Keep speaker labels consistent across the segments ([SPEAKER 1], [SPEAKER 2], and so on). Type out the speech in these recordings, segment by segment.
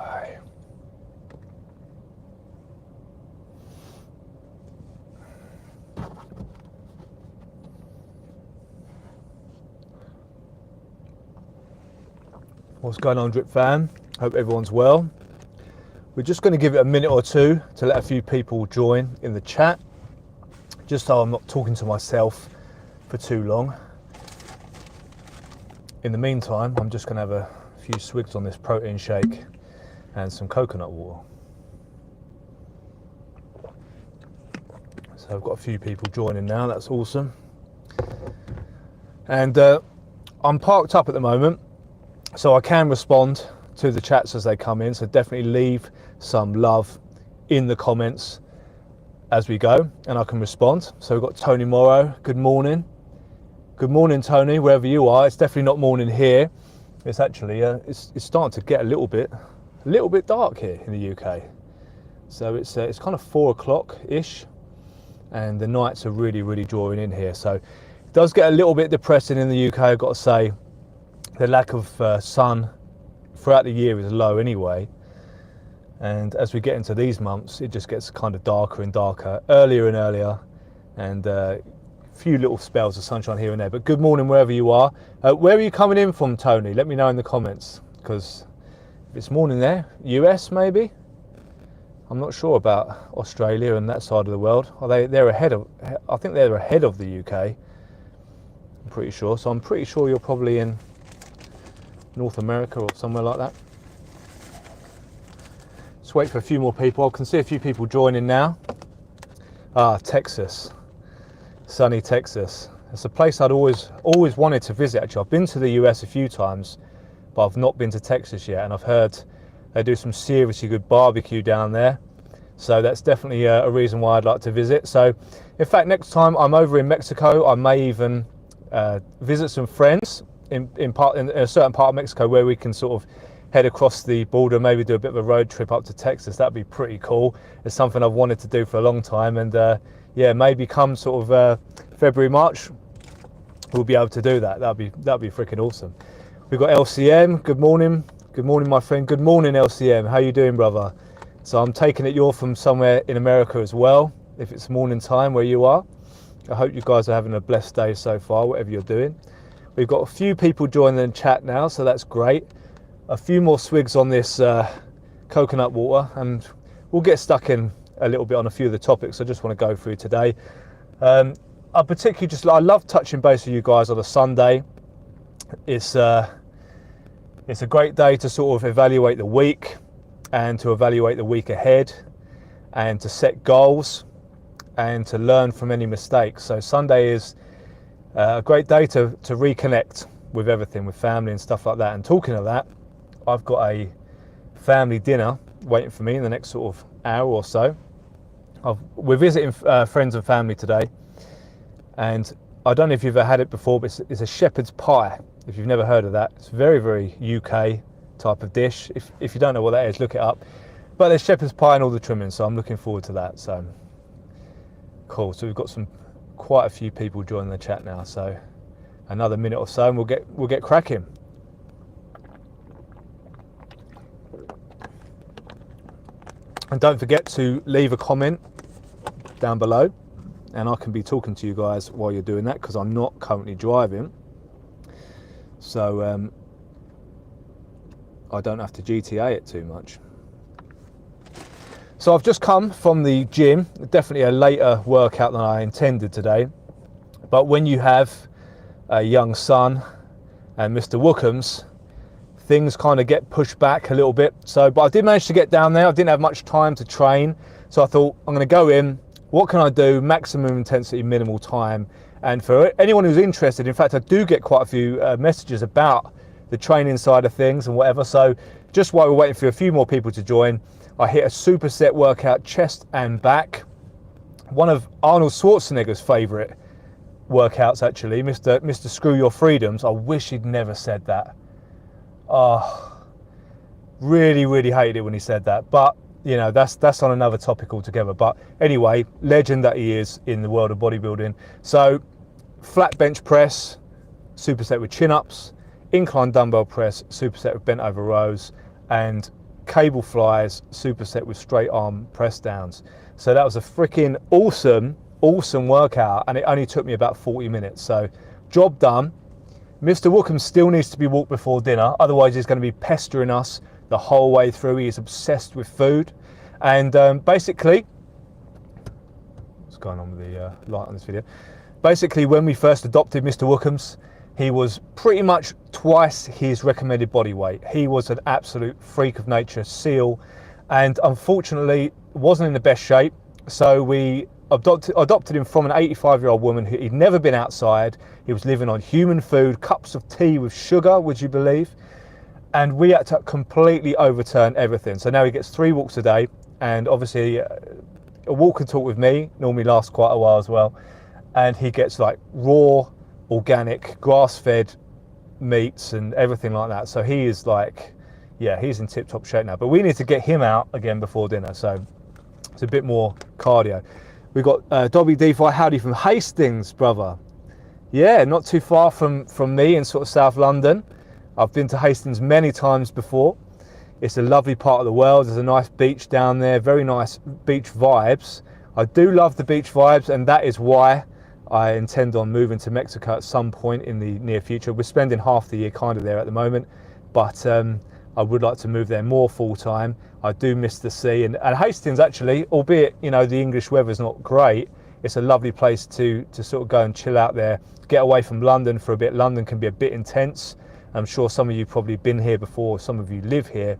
[SPEAKER 1] Aye. What's going on, Drip fam? Hope everyone's well. We're just going to give it a minute or two to let a few people join in the chat, just so I'm not talking to myself for too long. In the meantime, I'm just going to have a few swigs on this protein shake and some coconut water. So I've got a few people joining now, that's awesome. And I'm parked up at the moment, so I can respond to the chats as they come in, so definitely leave some love in the comments as we go and I can respond. So we've got Tony Morrow, good morning. Good morning, Tony, wherever you are. It's definitely not morning here. It's actually, it's starting to get a little bit dark here in the UK. So it's kind of 4 o'clock-ish and the nights are really drawing in here. So it does get a little bit depressing in the UK, I've got to say. The lack of sun throughout the year is low anyway, and as we get into these months it just gets kind of darker and darker, earlier and earlier, and a few little spells of sunshine here and there. But good morning wherever you are. Where are you coming in from, Tony? Let me know in the comments, because if it's morning there, US maybe? I'm not sure about Australia and that side of the world. They're ahead of, I think they're ahead of the UK, I'm pretty sure. So I'm pretty sure you're probably in North America or somewhere like that. Just wait for a few more people. I can see a few people joining now. Ah, Texas, sunny Texas. It's a place I'd always wanted to visit. Actually, I've been to the US a few times, but I've not been to Texas yet, and I've heard they do some seriously good barbecue down there. So that's definitely a reason why I'd like to visit. So in fact, next time I'm over in Mexico, I may even visit some friends in a certain part of Mexico where we can sort of head across the border, maybe do a bit of a road trip up to Texas. That'd be pretty cool. It's something I've wanted to do for a long time, and yeah, maybe come sort of February, March, we'll be able to do that. That'd be freaking awesome. We've got LCM. Good morning, my friend. Good morning, LCM. How you doing, brother? So I'm taking it you're from somewhere in America as well, if it's morning time where you are. I hope you guys are having a blessed day so far, whatever you're doing. We've got a few people joining the chat now, so that's great. A few more swigs on this coconut water, and we'll get stuck in a little bit on a few of the topics I just want to go through today. I love touching base with you guys on a Sunday. It's a great day to sort of evaluate the week and to evaluate the week ahead and to set goals and to learn from any mistakes. So Sunday is a great day to reconnect with everything, with family and stuff like that. And talking of that, I've got a family dinner waiting for me in the next sort of hour or so. We're visiting friends and family today, and I don't know if you've ever had it before, but it's a shepherd's pie. If you've never heard of that, it's very UK type of dish. If you don't know what that is, look it up. But there's shepherd's pie and all the trimmings, so I'm looking forward to that. So cool. So we've got quite a few people joining the chat now, so another minute or so and we'll get cracking. And don't forget to leave a comment down below, and I can be talking to you guys while you're doing that, because I'm not currently driving, so I don't have to GTA it too much. So I've just come from the gym, definitely a later workout than I intended today. But when you have a young son and Mr. Wookums, things kind of get pushed back a little bit. But I did manage to get down there. I didn't have much time to train. So I thought, I'm going to go in. What can I do? Maximum intensity, minimal time. And for anyone who's interested, in fact, I do get quite a few messages about the training side of things and whatever. So just while we're waiting for a few more people to join, I hit a superset workout, chest and back. One of Arnold Schwarzenegger's favourite workouts, actually, Mr. Screw Your Freedoms. I wish he'd never said that. Oh, really hated it when he said that. But, you know, that's on another topic altogether. But anyway, legend that he is in the world of bodybuilding. So, flat bench press, superset with chin-ups, incline dumbbell press, superset with bent over rows, and cable flies superset with straight arm press downs. So that was a freaking awesome workout, and it only took me about 40 minutes. So job done. Mr. Wookham still needs to be walked before dinner, otherwise he's going to be pestering us the whole way through. He is obsessed with food. And basically, what's going on with the light on this video? Basically, when we first adopted Mr. Wookham's, he was pretty much twice his recommended body weight. He was an absolute freak of nature, seal, and unfortunately wasn't in the best shape. So we adopted him from an 85-year-old woman who he'd never been outside. He was living on human food, cups of tea with sugar, would you believe? And we had to completely overturn everything. So now he gets 3 walks a day, and obviously a walk and talk with me normally lasts quite a while as well. And he gets like raw, organic, grass-fed meats and everything like that. So he is like, yeah, he's in tip-top shape now. But we need to get him out again before dinner. So it's a bit more cardio. We've got Dobby DeFi, howdy from Hastings, brother. Yeah, not too far from me in sort of South London. I've been to Hastings many times before. It's a lovely part of the world. There's a nice beach down there, very nice beach vibes. I do love the beach vibes, and that is why I intend on moving to Mexico at some point in the near future. We're spending half the year kind of there at the moment, but I would like to move there more full time. I do miss the sea, and Hastings actually, albeit you know the English weather's not great, it's a lovely place to sort of go and chill out there, get away from London for a bit. London can be a bit intense. I'm sure some of you probably been here before, some of you live here.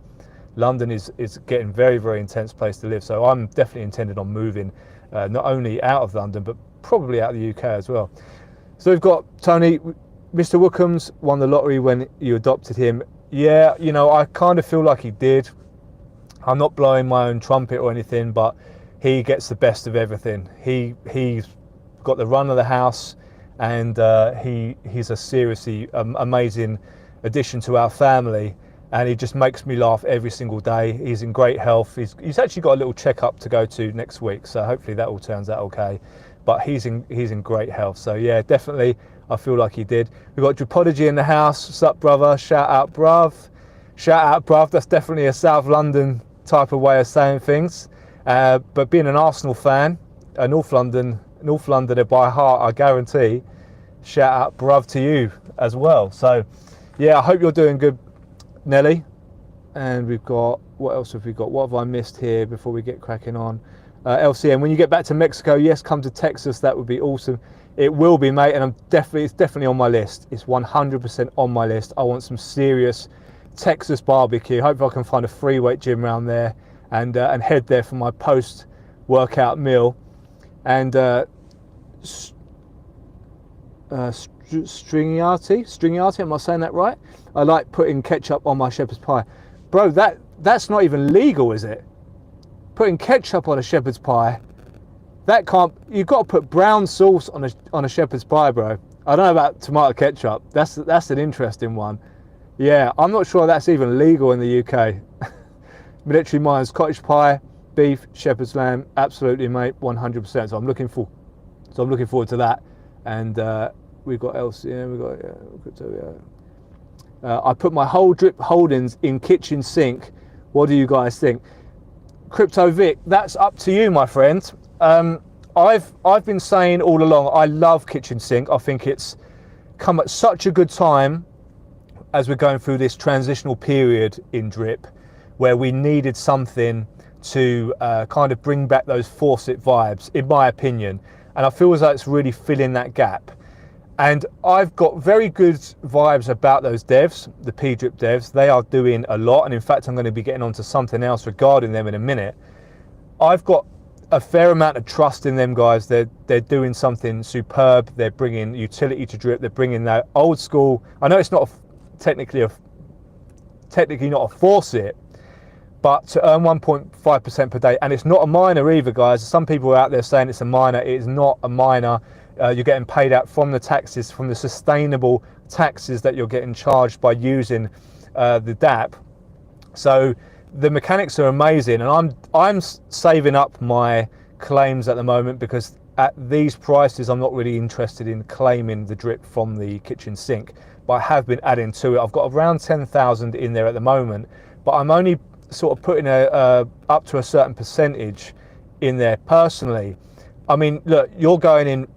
[SPEAKER 1] London is getting very, very intense place to live. So I'm definitely intended on moving not only out of London, but probably out of the UK as well. So we've got Tony, Mr. Wookham's won the lottery when you adopted him. Yeah, you know, I kind of feel like he did. I'm not blowing my own trumpet or anything, but he gets the best of everything. He's got the run of the house, and he's a seriously amazing addition to our family, and he just makes me laugh every single day. He's in great health. He's actually got a little checkup to go to next week, so hopefully that all turns out okay. But he's in great health. So yeah, definitely I feel like he did. We've got Dripodigy in the house. What's up, brother? Shout out, bruv. Shout out, bruv. That's definitely a South London type of way of saying things. But being an Arsenal fan, a North Londoner by heart, I guarantee. Shout out, bruv, to you as well. So yeah, I hope you're doing good, Nelly. And we've got, what else have we got? What have I missed here before we get cracking on? LCM, when you get back to Mexico, yes, come to Texas. That would be awesome. It will be, mate, and it's definitely on my list. It's 100% on my list. I want some serious Texas barbecue. Hopefully I can find a free weight gym around there and head there for my post-workout meal. And Stringiati, am I saying that right? I like putting ketchup on my shepherd's pie. Bro, that's not even legal, is it? Putting ketchup on a shepherd's pie, that can't, you've got to put brown sauce on a shepherd's pie, bro. I don't know about tomato ketchup. That's an interesting one. Yeah, I'm not sure that's even legal in the UK. Military mine's cottage pie, beef, shepherd's lamb, absolutely, mate, 100%. So I'm looking forward to that. And we've got LCM, I put my whole drip holdings in kitchen sink. What do you guys think? Crypto Vic, that's up to you, my friend. I've been saying all along, I love kitchen sink. I think it's come at such a good time as we're going through this transitional period in drip, where we needed something to kind of bring back those Faucet vibes, in my opinion. And I feel as though it's really filling that gap. And I've got very good vibes about those devs, the P-Drip devs. They are doing a lot. And in fact, I'm going to be getting onto something else regarding them in a minute. I've got a fair amount of trust in them guys. They're doing something superb. They're bringing utility to drip. They're bringing that old school. I know it's not technically not a Faucet, but to earn 1.5% per day, and it's not a minor either, guys. Some people are out there saying it's a minor. It is not a minor. You're getting paid out from the taxes, from the sustainable taxes that you're getting charged by using the DAP. So the mechanics are amazing, and I'm saving up my claims at the moment, because at these prices I'm not really interested in claiming the drip from the kitchen sink, but I have been adding to it. I've got around 10,000 in there at the moment, but I'm only sort of putting up to a certain percentage in there personally. I mean, look, you're going in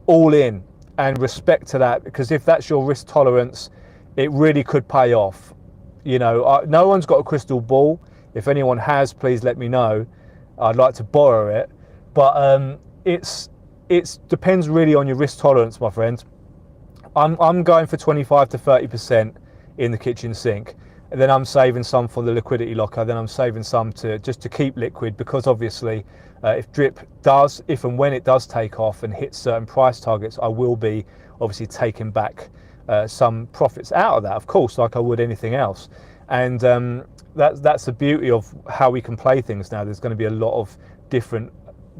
[SPEAKER 1] all in, and respect to that, because if that's your risk tolerance, it really could pay off. You know, no one's got a crystal ball. If anyone has, please let me know. I'd like to borrow it, but it's depends really on your risk tolerance, my friend. I'm going for 25 to 30% in the kitchen sink, and then I'm saving some for the liquidity locker. Then I'm saving some just to keep liquid, because obviously if and when it does take off and hit certain price targets, I will be obviously taking back some profits out of that, of course, like I would anything else. And that's the beauty of how we can play things now. There's going to be a lot of different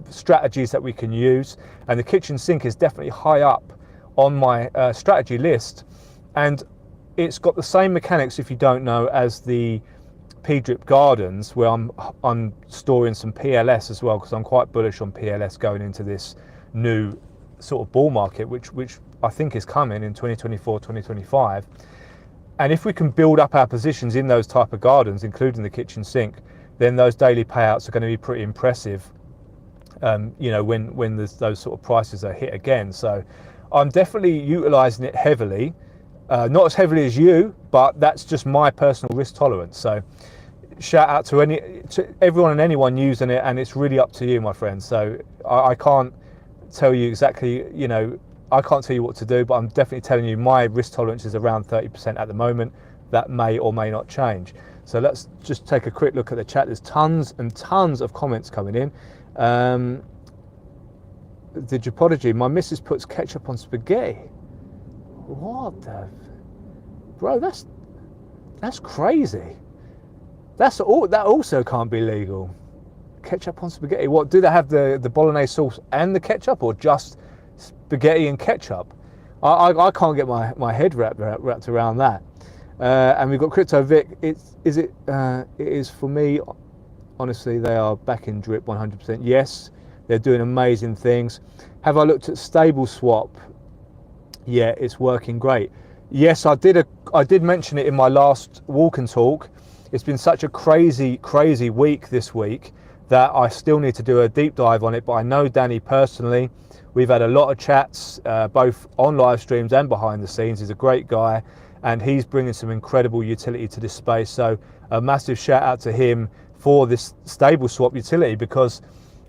[SPEAKER 1] strategies that we can use, and the kitchen sink is definitely high up on my strategy list, and it's got the same mechanics, if you don't know, as the P-drip gardens, where I'm storing some PLS as well, because I'm quite bullish on PLS going into this new sort of bull market, which I think is coming in 2024, 2025. And if we can build up our positions in those type of gardens, including the kitchen sink, then those daily payouts are going to be pretty impressive, you know, when those sort of prices are hit again. So I'm definitely utilizing it heavily, not as heavily as you, but that's just my personal risk tolerance. So shout out to everyone and anyone using it, and it's really up to you, my friend. So I can't tell you exactly, you know, I can't tell you what to do, but I'm definitely telling you my risk tolerance is around 30% at the moment. That may or may not change. So let's just take a quick look at the chat. There's tons and tons of comments coming in. The Japology, my missus puts ketchup on spaghetti. What the, bro? That's crazy. That also can't be legal. Ketchup on spaghetti. What, do they have the bolognese sauce and the ketchup, or just spaghetti and ketchup? I can't get my head wrapped around that. And we've got Crypto Vic. It is for me. Honestly, they are back in drip 100%. Yes, they're doing amazing things. Have I looked at Stable Swap? Yeah, it's working great. Yes, I did mention it in my last walk and talk. It's been such a crazy week this week that I still need to do a deep dive on it, but I know Danny personally. We've had a lot of chats, both on live streams and behind the scenes. He's a great guy, and he's bringing some incredible utility to this space. So a massive shout out to him for this Stable Swap utility, because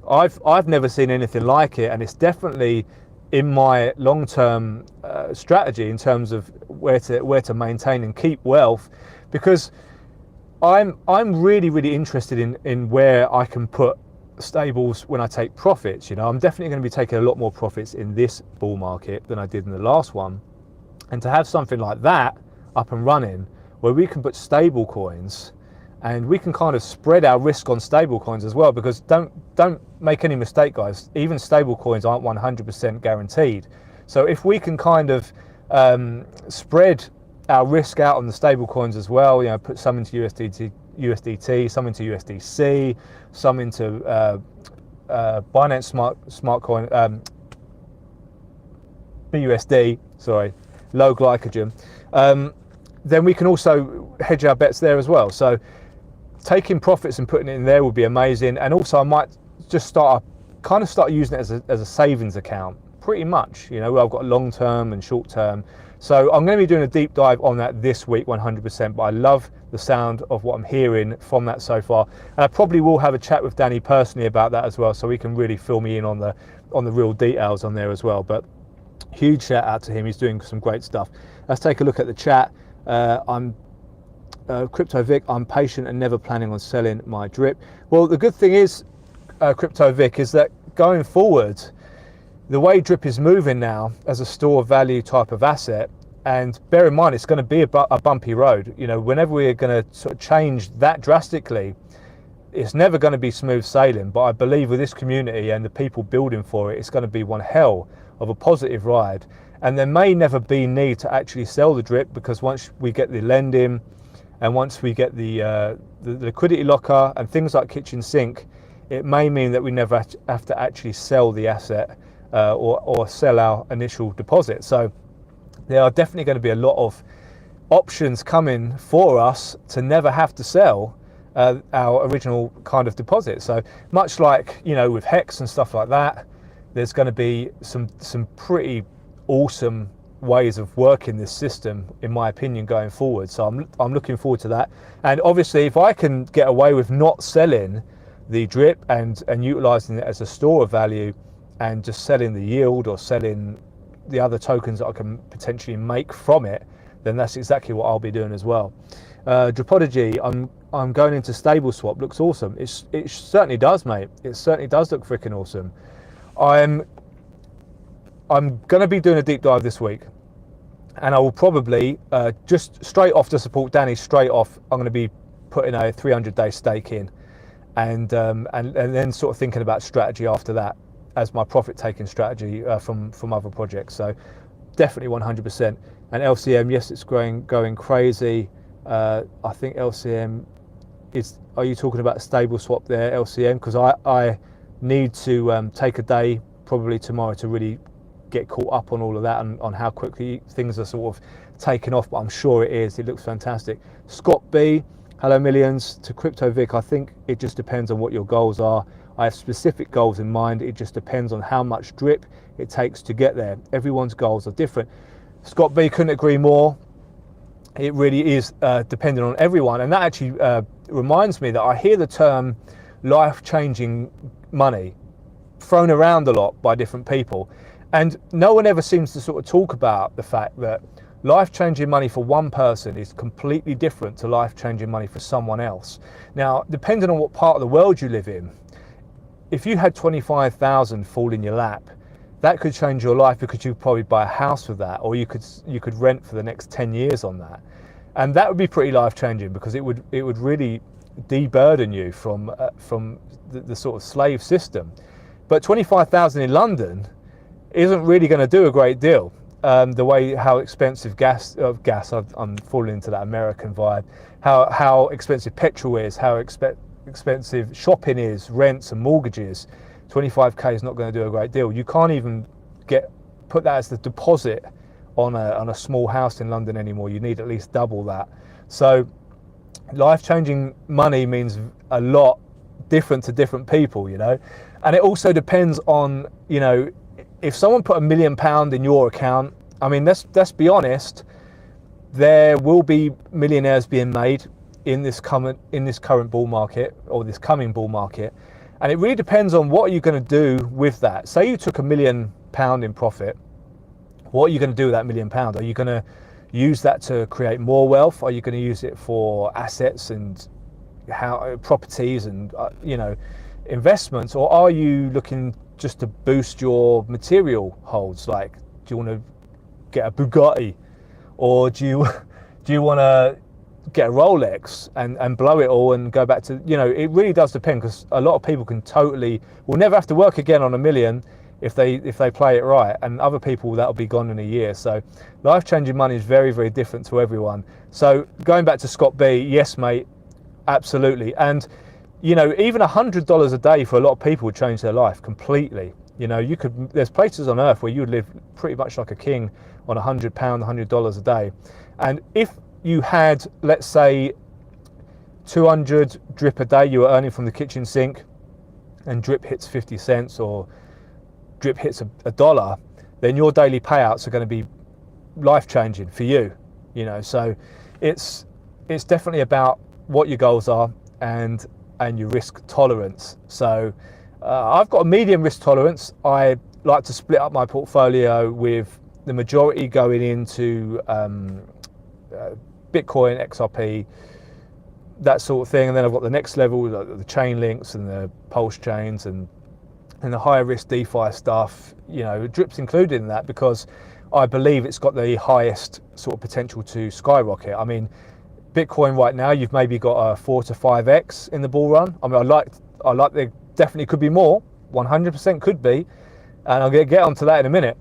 [SPEAKER 1] I've never seen anything like it, and it's definitely in my long-term strategy in terms of where to maintain and keep wealth, because I'm really interested in where I can put stables when I take profits. You know, I'm definitely going to be taking a lot more profits in this bull market than I did in the last one, and to have something like that up and running where we can put stable coins and we can kind of spread our risk on stable coins as well, because don't make any mistake, guys, even stable coins aren't 100% guaranteed. So if we can kind of spread our risk out on the stable coins as well, you know, put some into USDT, some into USDC, some into Binance Smart Coin, BUSD, sorry, low glycogen, then we can also hedge our bets there as well. So taking profits and putting it in there would be amazing. And also I might just start using it as a savings account, pretty much. You know, I've got long term and short term. So I'm going to be doing a deep dive on that this week, 100%. But I love the sound of what I'm hearing from that so far, and I probably will have a chat with Danny personally about that as well, so he can really fill me in on the real details on there as well. But huge shout out to him. He's doing some great stuff. Let's take a look at the chat. I'm Crypto Vic, I'm patient and never planning on selling my drip. Well, the good thing is, Crypto Vic, is that going forward, the way drip is moving now as a store of value type of asset, and bear in mind it's going to be a bumpy road. You know, whenever we're going to sort of change that drastically, it's never going to be smooth sailing. But I believe with this community and the people building for it, it's going to be one hell of a positive ride. And there may never be need to actually sell the drip, because once we get the lending and once we get the liquidity locker and things like kitchen sink, it may mean that we never have to actually sell the asset or sell our initial deposit. So there are definitely going to be a lot of options coming for us to never have to sell our original kind of deposit. So much like, you know, with Hex and stuff like that, there's going to be some pretty awesome ways of working this system, in my opinion, going forward. So I'm looking forward to that. And obviously, if I can get away with not selling the drip and utilizing it as a store of value and just selling the yield or selling the other tokens that I can potentially make from it, then that's exactly what I'll be doing as well. Dripology, I'm going into stable swap. Looks awesome. It certainly does, mate. It certainly does look freaking awesome. I'm going to be doing a deep dive this week, and I will probably just straight off to support Danny. Straight off, I'm going to be putting a 300-day stake in, and then sort of thinking about strategy after that as my profit-taking strategy from other projects. So definitely 100%. And LCM, yes, it's going crazy. I think LCM is. Are you talking about a stable swap there, LCM? Because I need to take a day probably tomorrow to really get caught up on all of that and on how quickly things are sort of taken off, but I'm sure it is. It looks fantastic. Scott B, hello Millionz. To Crypto Vic, I think it just depends on what your goals are. I have specific goals in mind. It just depends on how much drip it takes to get there. Everyone's goals are different. Scott B, couldn't agree more. It really is dependent on everyone, and that actually reminds me that I hear the term life-changing money thrown around a lot by different people, and no one ever seems to sort of talk about the fact that life-changing money for one person is completely different to life-changing money for someone else. Now, depending on what part of the world you live in, if you had 25,000 fall in your lap, that could change your life because you could probably buy a house with that, or you could rent for the next 10 years on that, and that would be pretty life-changing because it would really deburden you from the sort of slave system. But 25,000 in London isn't really going to do a great deal. The way how expensive gas, I'm falling into that American vibe, how expensive petrol is, how expensive shopping is, rents and mortgages. 25k is not going to do a great deal. You can't even put that as the deposit on a small house in London anymore. You need at least double that. So life-changing money means a lot different to different people, you know. And it also depends on, you know, if someone put £1 million in your account, I mean, let's be honest, there will be millionaires being made in this current bull market, or this coming bull market. And it really depends on what you're going to do with that. Say you took £1 million in profit. What are you going to do with that £1 million? Are you going to use that to create more wealth? Are you going to use it for assets and properties and you know, investments? Or are you looking just to boost your material holds? Like, do you want to get a Bugatti, or do you want to get a Rolex and blow it all and go back to, you know, it really does depend, because a lot of people will never have to work again on $1 million if they play it right, and other people that'll be gone in a year. So life-changing money is very, very different to everyone. So going back to Scott B, yes mate, absolutely. And you know, even $100 a day for a lot of people would change their life completely. You know, there's places on earth where you would live pretty much like a king on £100, $100 a day. And if you had, let's say, 200 drip a day you were earning from the kitchen sink, and drip hits 50 cents or drip hits $1, then your daily payouts are going to be life-changing for you. You know, so it's definitely about what your goals are and your risk tolerance. So I've got a medium risk tolerance. I like to split up my portfolio with the majority going into Bitcoin, XRP, that sort of thing, and then I've got the next level, the chain links and the pulse chains and the higher risk DeFi stuff. You know, drip's included in that because I believe it's got the highest sort of potential to skyrocket. I mean, Bitcoin right now, you've maybe got a 4 to 5x in the bull run. I mean, I like there definitely could be more, 100% could be, and I'll get onto that in a minute.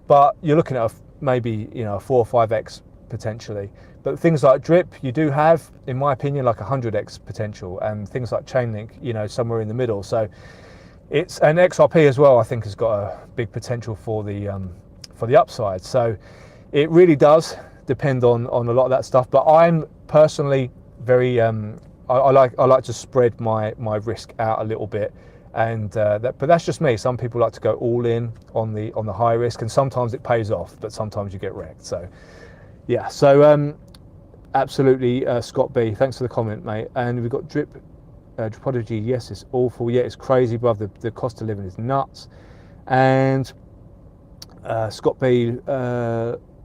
[SPEAKER 1] But you're looking at maybe, you know, a 4 or 5x potentially. But things like drip, you do have, in my opinion, like 100x potential, and things like Chainlink, you know, somewhere in the middle. So it's, and XRP as well, I think has got a big potential for the upside. So it really does depend on a lot of that stuff. But I'm personally very I like to spread my risk out a little bit, and but that's just me. Some people like to go all in on the high risk, and sometimes it pays off, but sometimes you get wrecked. So yeah, so absolutely, Scott B, thanks for the comment, mate. And we've got Dripology. Yes, it's awful. Yeah, it's crazy, bruv. The cost of living is nuts. And Scott B,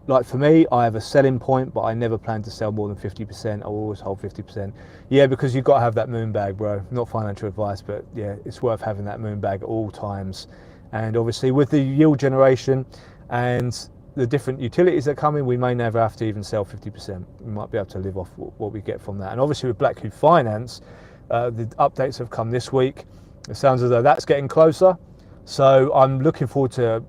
[SPEAKER 1] like for me, I have a selling point, but I never plan to sell more than 50%. I always hold 50%. Yeah, because you've got to have that moon bag, bro. Not financial advice, but yeah, it's worth having that moon bag at all times. And obviously with the yield generation and the different utilities that come in, we may never have to even sell 50%. We might be able to live off what we get from that. And obviously with Black Cube Finance, the updates have come this week. It sounds as though that's getting closer. So I'm looking forward to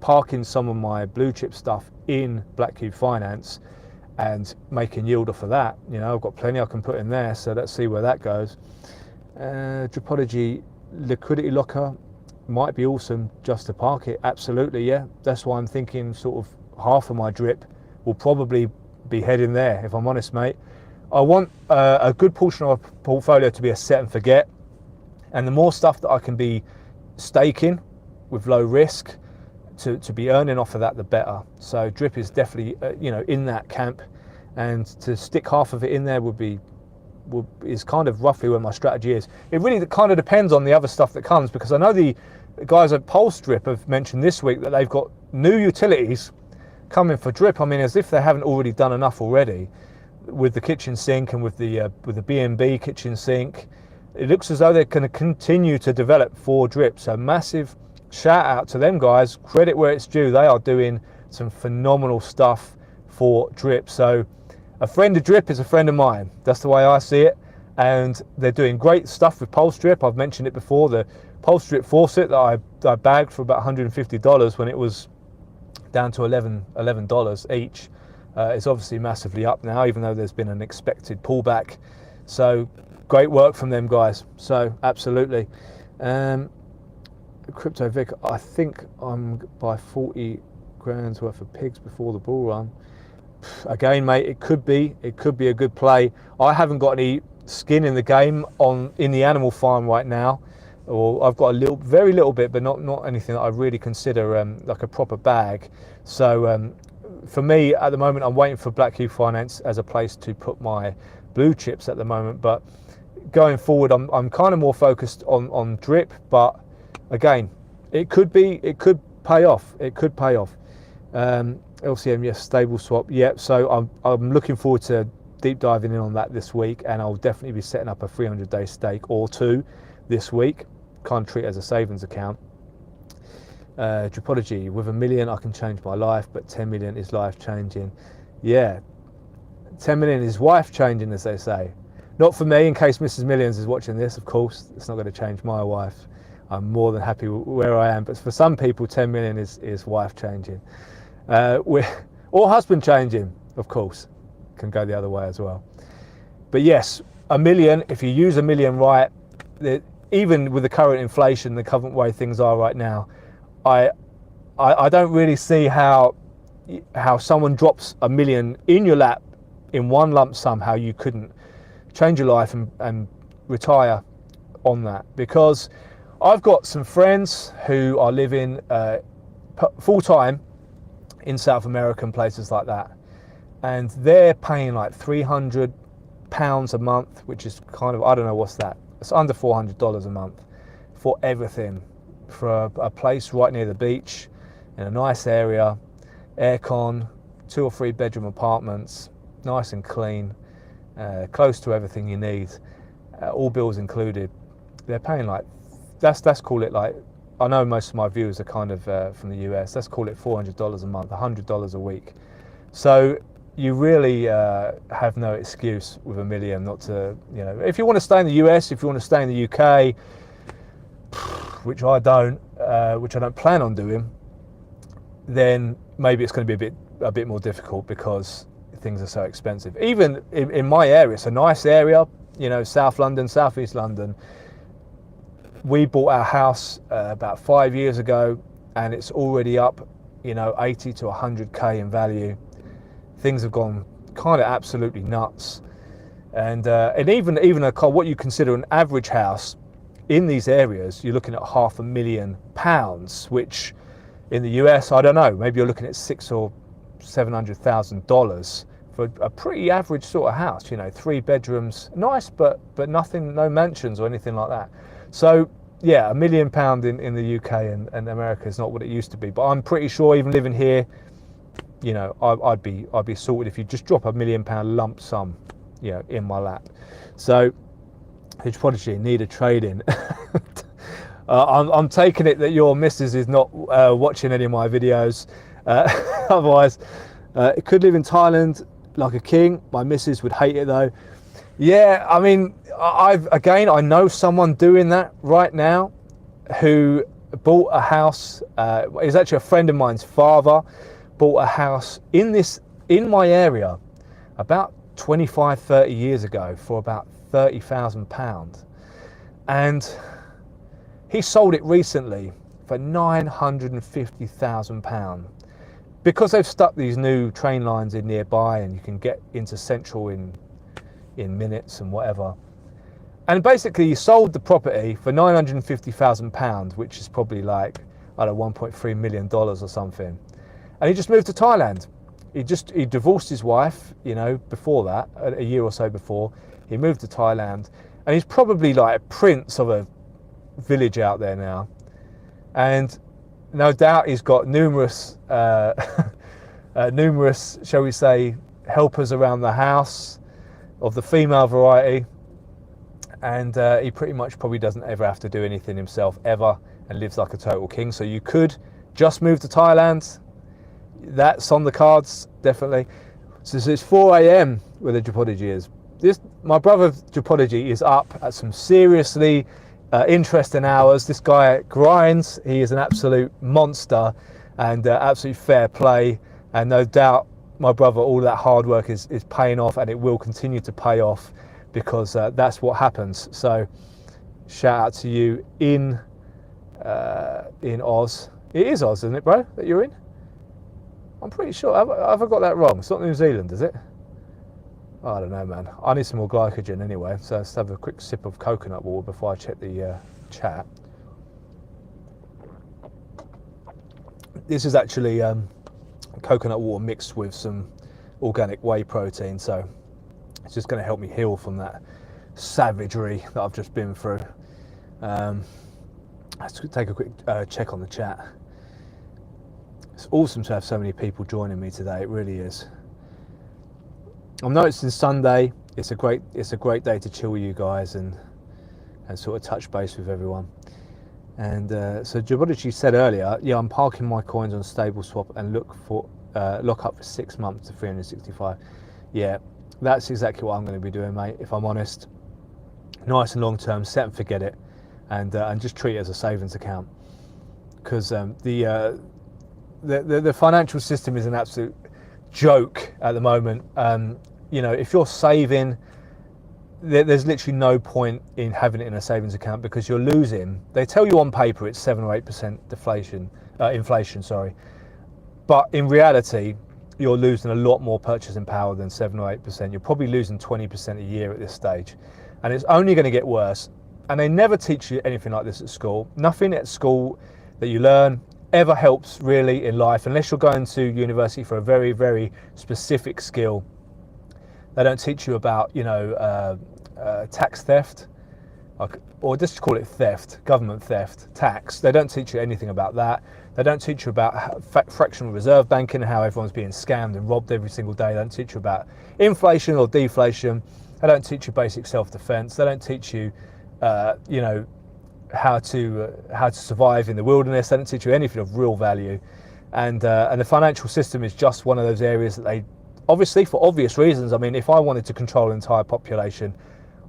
[SPEAKER 1] parking some of my blue chip stuff in Black Cube Finance and making yield off of that. You know, I've got plenty I can put in there, so let's see where that goes. Dripology liquidity locker might be awesome just to park it. Absolutely, yeah. That's why I'm thinking sort of half of my drip will probably be heading there, if I'm honest, mate. I want a good portion of my portfolio to be a set and forget, and the more stuff that I can be staking with low risk to be earning off of that, the better. So drip is definitely you know, in that camp, and to stick half of it in there is kind of roughly where my strategy is. It really kind of depends on the other stuff that comes, because I know the guys at Pulse Drip have mentioned this week that they've got new utilities coming for drip. I mean, as if they haven't already done enough already with the kitchen sink and with the B&B kitchen sink. It looks as though they're going to continue to develop for drip. So massive shout out to them guys, credit where it's due. They are doing some phenomenal stuff for drip. So a friend of drip is a friend of mine. That's the way I see it. And they're doing great stuff with Pulse Drip. I've mentioned it before, the Pulse Drip Faucet that I bagged for about $150 when it was down to $11 each. It's obviously massively up now, even though there's been an expected pullback. So great work from them guys. So absolutely. Crypto Vic, I think I'm by 40 grand's worth of pigs before the bull run. Again, mate, it could be a good play. I haven't got any skin in the game in the animal farm right now, or I've got very little bit, but not anything that I really consider like a proper bag. So for me at the moment, I'm waiting for Black Cube Finance as a place to put my blue chips at the moment. But going forward, I'm kind of more focused on drip. But again, it could pay off. It could pay off. LCM, yes, stable swap. Yep. So I'm looking forward to deep diving in on that this week, and I'll definitely be setting up a 300-day stake or two this week. Kind of treat it as a savings account. Dripology, with $1 million I can change my life, but 10 million is life changing. Yeah, 10 million is wife changing, as they say. Not for me, in case Mrs. Millionz is watching this, of course. It's not going to change my wife. I'm more than happy where I am, but for some people 10 million is wife changing. Or husband changing, of course. Can go the other way as well. But yes, $1 million, if you use $1 million right, even with the current inflation, the current way things are right now, I don't really see how someone drops $1 million in your lap in one lump sum, how you couldn't change your life and retire on that. Because I've got some friends who are living full-time in South America and places like that, and they're paying like £300 a month, which is kind of, I don't know what's that, it's under $400 a month for everything, for a place right near the beach in a nice area, aircon, 2 or 3 bedroom apartments, nice and clean, close to everything you need, all bills included. They're paying like, let's call it, like, I know most of my viewers are kind of from the US, let's call it $400 a month, $100 a week. So you really have no excuse with $1 million not to, you know, if you want to stay in the US, if you want to stay in the UK, which I don't plan on doing, then maybe it's going to be a bit more difficult because things are so expensive. Even in my area, it's a nice area, you know, South London, South East London. We bought our house about 5 years ago, and it's already up, you know, 80 to 100k in value. Things have gone kind of absolutely nuts. And even a car, what you consider an average house in these areas, you're looking at £500,000, which in the US, I don't know, maybe you're looking at $600,000 or $700,000 for a pretty average sort of house. You know, 3 bedrooms, nice, but nothing, no mansions or anything like that. So yeah, £1 million in the UK and America is not what it used to be. But I'm pretty sure, even living here, you know, I'd be sorted if you just drop £1 million lump sum, you know, in my lap. So, Hedge Prodigy, need a trade-in. I'm taking it that your missus is not watching any of my videos. Otherwise, it could live in Thailand like a king. My missus would hate it though. Yeah, I mean, I know someone doing that right now who bought a house. It's actually a friend of mine's father bought a house in my area about 25-30 years ago for about £30,000, and he sold it recently for £950,000 because they've stuck these new train lines in nearby, and you can get into Central in minutes and whatever. And basically, he sold the property for £950,000, which is probably like, I don't know, $1.3 million or something. And he just moved to Thailand. He divorced his wife, you know, before that, a year or so before. He moved to Thailand, and he's probably like a prince of a village out there now. And no doubt he's got numerous, shall we say, helpers around the house of the female variety. And he pretty much probably doesn't ever have to do anything himself ever, and lives like a total king. So you could just move to Thailand. That's on the cards, definitely. So it's 4 a.m. where the Geopodigy is. My brother Geopodigy is up at some seriously interesting hours. This guy grinds. He is an absolute monster, and absolute fair play. And no doubt, my brother, all that hard work is paying off, and it will continue to pay off, because that's what happens. So shout out to you in Oz. It is Oz, isn't it, bro, that you're in? I'm pretty sure. Have I got that wrong? It's not New Zealand, is it? I don't know, man. I need some more glycogen anyway, so let's have a quick sip of coconut water before I check the chat. This is actually coconut water mixed with some organic whey protein, so it's just going to help me heal from that savagery that I've just been through. Let's take a quick check on the chat. It's awesome to have so many people joining me today. It really is. I'm noticing Sunday. It's a great day to chill with you guys and sort of touch base with everyone. And so Geopodigy said earlier, yeah, I'm parking my coins on stable swap and lock up for 6 months to 365. Yeah, that's exactly what I'm going to be doing, mate. If I'm honest, nice and long term, set and forget it, and just treat it as a savings account, because the financial system is an absolute joke at the moment. You know, if you're saving, there's literally no point in having it in a savings account, because you're losing. They tell you on paper it's 7 or 8% inflation, sorry, but in reality, you're losing a lot more purchasing power than 7 or 8%. You're probably losing 20% a year at this stage, and it's only going to get worse. And they never teach you anything like this at school. Nothing at school that you learn ever helps really in life, unless you're going to university for a very, very specific skill. They don't teach you about, you know, tax theft, or just call it theft, government theft, tax. They don't teach you anything about that. They don't teach you about fractional reserve banking and how everyone's being scammed and robbed every single day. They don't teach you about inflation or deflation. They don't teach you basic self-defense. They don't teach you, you know, how to survive in the wilderness. They don't teach you anything of real value. And the financial system is just one of those areas that they, obviously for obvious reasons. I mean, if I wanted to control an entire population,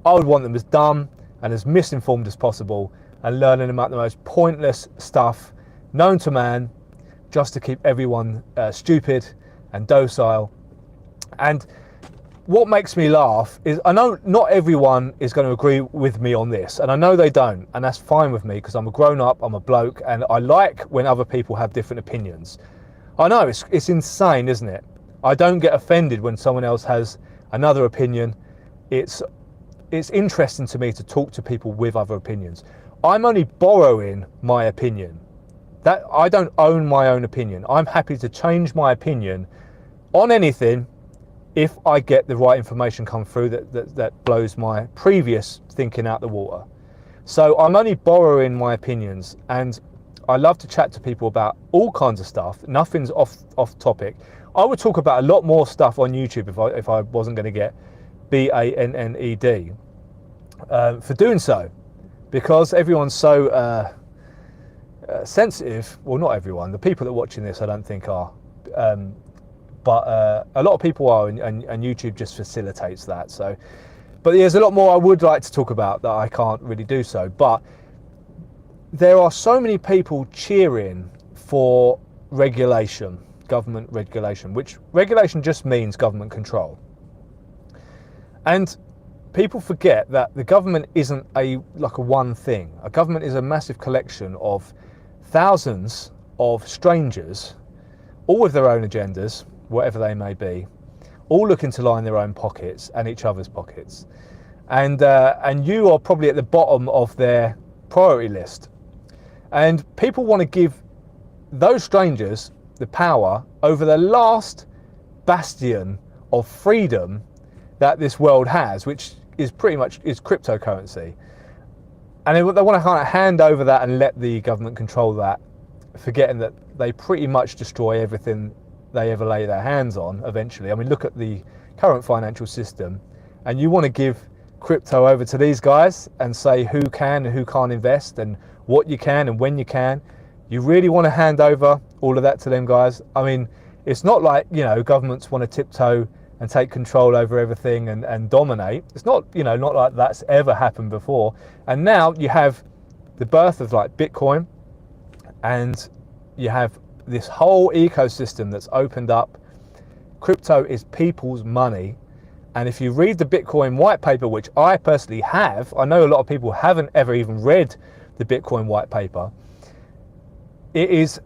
[SPEAKER 1] I would want them as dumb and as misinformed as possible, and learning about the most pointless stuff known to man, just to keep everyone stupid and docile. And what makes me laugh is, I know not everyone is going to agree with me on this, and I know they don't, and that's fine with me, because I'm a grown up, I'm a bloke, and I like when other people have different opinions. I know it's insane, isn't it? I don't get offended when someone else has another opinion. it's interesting to me to talk to people with other opinions. I'm only borrowing my opinion. That I don't own my own opinion. I'm happy to change my opinion on anything if I get the right information come through that blows my previous thinking out the water. So I'm only borrowing my opinions, and I love to chat to people about all kinds of stuff. Nothing's off topic. I would talk about a lot more stuff on YouTube if I wasn't going to get BANNED for doing so, because everyone's so sensitive. Well, not everyone. The people that are watching this, I don't think are, but a lot of people are, and YouTube just facilitates that. So, but there's a lot more I would like to talk about that I can't really do so. But there are so many people cheering for regulation, government regulation, which regulation just means government control. And people forget that the government isn't like a one thing. A government is a massive collection of thousands of strangers, all with their own agendas, whatever they may be, all looking to line their own pockets and each other's pockets. And you are probably at the bottom of their priority list. And people want to give those strangers the power over the last bastion of freedom that this world has, which is pretty much is cryptocurrency. And they want to kind of hand over that and let the government control that, forgetting that they pretty much destroy everything they ever lay their hands on eventually. I mean, look at the current financial system, and you want to give crypto over to these guys and say who can and who can't invest and what you can and when you can. You really want to hand over all of that to them guys? I mean, it's not like, you know, governments want to tiptoe and take control over everything and dominate. It's not, you know, not like that's ever happened before. And now you have the birth of like Bitcoin, and you have this whole ecosystem that's opened up. Crypto is people's money. And if you read the Bitcoin white paper, which I personally have, I know a lot of people haven't ever even read the Bitcoin white paper. It is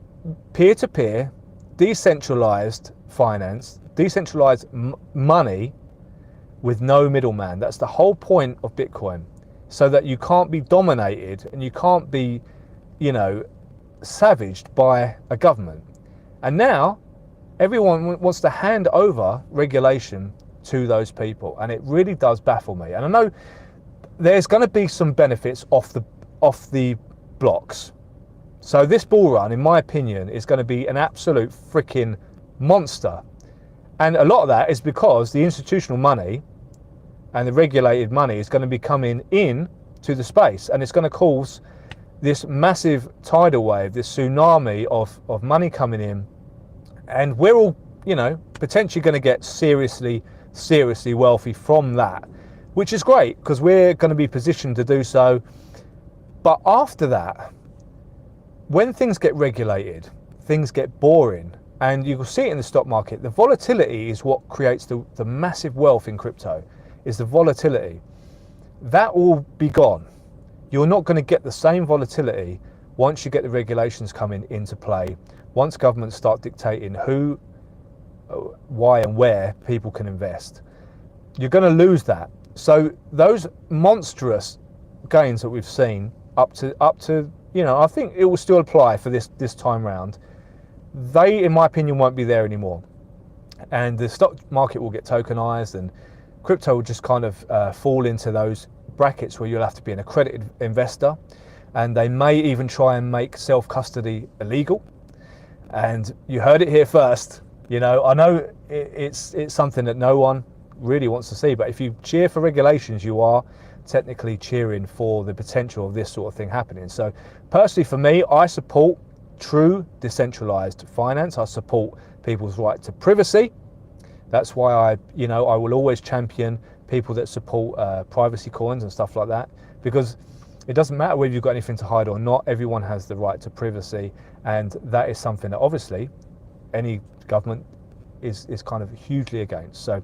[SPEAKER 1] peer-to-peer, decentralized finance, decentralized money with no middleman. That's the whole point of Bitcoin, so that you can't be dominated and you can't be, you know, savaged by a government. And now everyone wants to hand over regulation to those people, and it really does baffle me. And I know there's going to be some benefits off the blocks. So this bull run, in my opinion, is going to be an absolute freaking monster. And a lot of that is because the institutional money and the regulated money is going to be coming in to the space, and it's going to cause this massive tidal wave, this tsunami of money coming in. And we're all, you know, potentially going to get seriously wealthy from that, which is great because we're going to be positioned to do so. But after that, when things get regulated, things get boring, and you will see it in the stock market. The volatility is what creates the massive wealth in crypto, is the volatility. That will be gone. You're not going to get the same volatility once you get the regulations coming into play, once governments start dictating who, why and where people can invest. You're going to lose that. So those monstrous gains that we've seen up to you know, I think it will still apply for this time round. They, in my opinion, won't be there anymore. And the stock market will get tokenized, and crypto will just kind of fall into those brackets where you'll have to be an accredited investor. And they may even try and make self-custody illegal. And you heard it here first. You know, I know it's something that no one really wants to see, but if you cheer for regulations, you are technically cheering for the potential of this sort of thing happening. So personally, for me, I support true decentralized finance. I support people's right to privacy. That's why I will always champion people that support privacy coins and stuff like that, because it doesn't matter whether you've got anything to hide or not. Everyone has the right to privacy, and that is something that obviously any government is kind of hugely against. So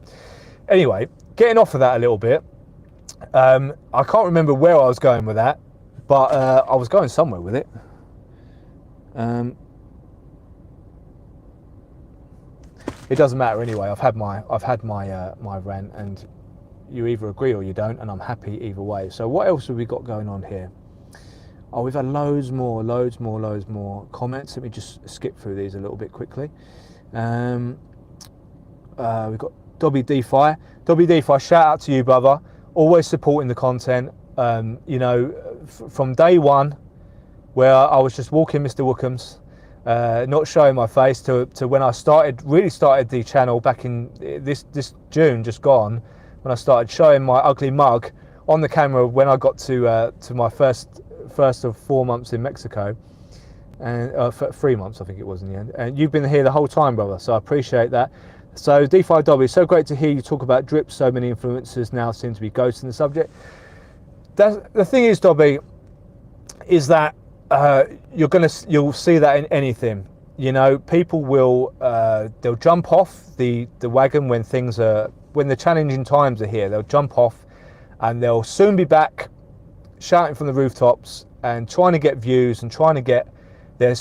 [SPEAKER 1] anyway, getting off of that a little bit, I can't remember where I was going with that, but I was going somewhere with it. It doesn't matter anyway. I've had my rant, and you either agree or you don't, and I'm happy either way. So what else have we got going on here? Oh, we've had loads more comments. Let me just skip through these a little bit quickly. We've got Dobby DeFi. Dobby DeFi, shout out to you, brother. Always supporting the content. You know, from day one, where I was just walking Mr. Wookums, not showing my face, to when I really started the channel back in this June, just gone, when I started showing my ugly mug on the camera when I got to my first of 4 months in Mexico, and for 3 months I think it was in the end. And you've been here the whole time, brother, so I appreciate that. So DeFi Dobby, so great to hear you talk about drip. So many influencers now seem to be ghosting the subject. The thing is, Dobby, is that you'll see that in anything. You know, people will they'll jump off the wagon when the challenging times are here. They'll jump off, and they'll soon be back shouting from the rooftops and trying to get views and trying to get their